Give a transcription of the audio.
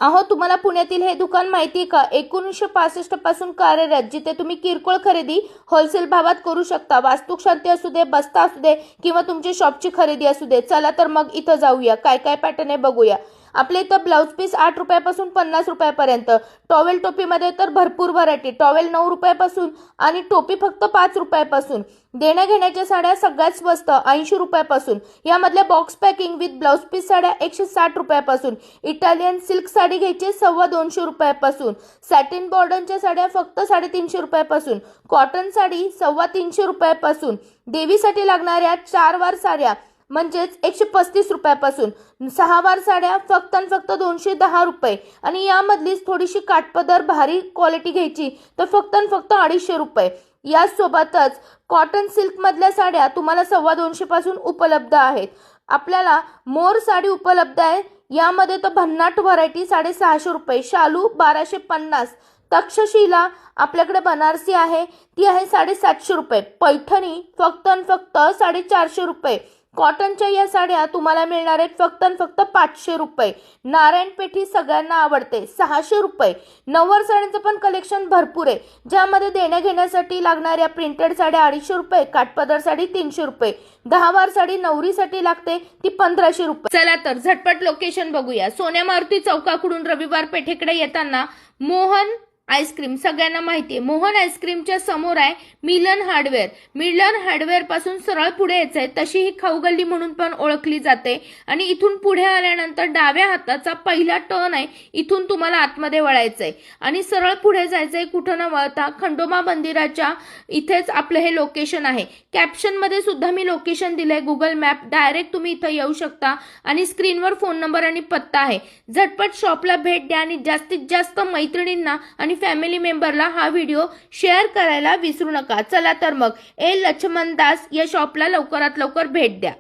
अहो, तुम्हाला पुण्यातील हे दुकान माहिती आहे का? 1965 पासून कार्यरत, जिथे तुम्ही किरकोळ खरेदी होलसेल भावात करू शकता. वास्तुशांती असू दे, बस्ता असू दे किंवा तुमची शॉपची खरेदी असू दे. चला तर मग इथं जाऊया, काय काय पॅटर्न आहे बघूया. आपल्या इथं ब्लाऊज पीस 8 रुपयापासून 50 रुपयापर्यंत. टॉवेल टोपीमध्ये तर भरपूर व्हरायटी. टॉवेल 9 रुपयापासून आणि टोपी फक्त 5 रुपयापासून. देण्या घेण्याच्या साड्या सगळ्यात स्वस्त 80 रुपयापासून. यामधल्या box packing with blouse piece साड्या 160 रुपयापासून. इटालियन सिल्क साडी घ्यायची 250 रुपयापासून. सॅटिन बॉर्डरच्या साड्या फक्त 350 रुपयापासून. कॉटन साडी 350 रुपयापासून. देवीसाठी लागणाऱ्या 4 वार साड्या म्हणजेच 135 रुपयापासून. 6 वार साड्या फक्त आणि फक्त 210 रुपये. आणि यामधलीच थोडीशी काठपदर भारी क्वालिटी घ्यायची तर फक्त आणि फक्त 250 रुपये. यासोबतच कॉटन सिल्क मधल्या साड्या तुम्हाला 250 पासून उपलब्ध आहेत. आपल्याला मोर साडी उपलब्ध आहे. यामध्ये तर भन्नाट व्हरायटी 650 रुपये. शालू 1250. तक्षशिला आपल्याकडे बनारसी आहे, ती आहे 750 रुपये. पैठणी फक्त आणि फक्त 450 रुपये. कॉटनच्या या साड्या तुम्हाला मिळणार आहेत फक्त आणि फक्त 500 रुपये. नारायणपेठी सगळ्यांना आवडते 600 रुपये. नऊवार साड्यांचं पण कलेक्शन भरपूर आहे, ज्यामध्ये देण्या घेण्यासाठी लागणाऱ्या प्रिंटेड साड्या 250 रुपये, काठपदर साडी 300 रुपये. 10 वार साडी नवरीसाठी लागते ती 1500 रुपये. चला तर झटपट लोकेशन बघूया. सोन्या मारुती चौकाकडून रविवार पेठेकडे येताना मोहन आईस्क्रीम सगळ्यांना माहिती आहे. मोहन आईस्क्रीमच्या समोर आहे मिलन हार्डवेअर. मिलन हार्डवेअर पासून सरळ पुढे यायचं आहे. तशी ही खाऊगल्ली म्हणून पण ओळखली जाते. आणि इथून पुढे आल्यानंतर डाव्या हाताचा पहिला टर्न आहे, इथून तुम्हाला आतमध्ये वळायचंय आणि सरळ पुढे जायचंय. कुठं न वळता खंडोबा मंदिराच्या इथेच आपलं हे लोकेशन आहे. कॅप्शन मध्ये सुद्धा मी लोकेशन दिलंय, गुगल मॅप. डायरेक्ट तुम्ही इथं येऊ शकता आणि स्क्रीनवर फोन नंबर आणि पत्ता आहे. झटपट शॉपला भेट द्या आणि जास्तीत जास्त मैत्रिणींना आणि फॅमिली मेंबरला हा व्हिडिओ शेअर करायला विसरू नका. चला तर मग लक्ष्मण दास या शॉपला लवकरात लवकर भेट द्या.